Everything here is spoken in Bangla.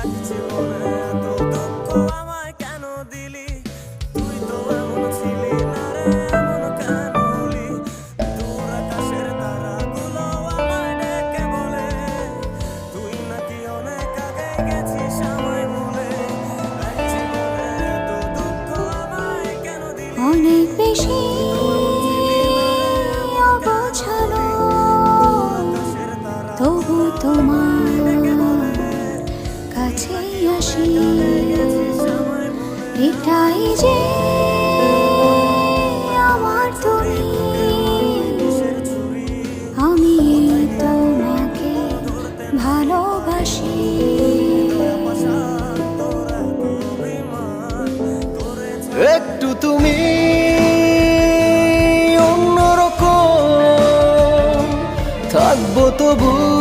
রাখছি মনে এত দুঃখ আমায় কেন দিলি তুই তো এমন ছিলি না রে এমন কেন হলি দূর আকাশের তারাগুলো আমায় ডেকে বলে তুই নাকি অনেক আগে গেছিস আমায় ভুলে এক জীবনে এত দুঃখ আমায় কেন দিলি অনেক বেশি অগোছালো তবু তোমার কাছে আসি এটাই যে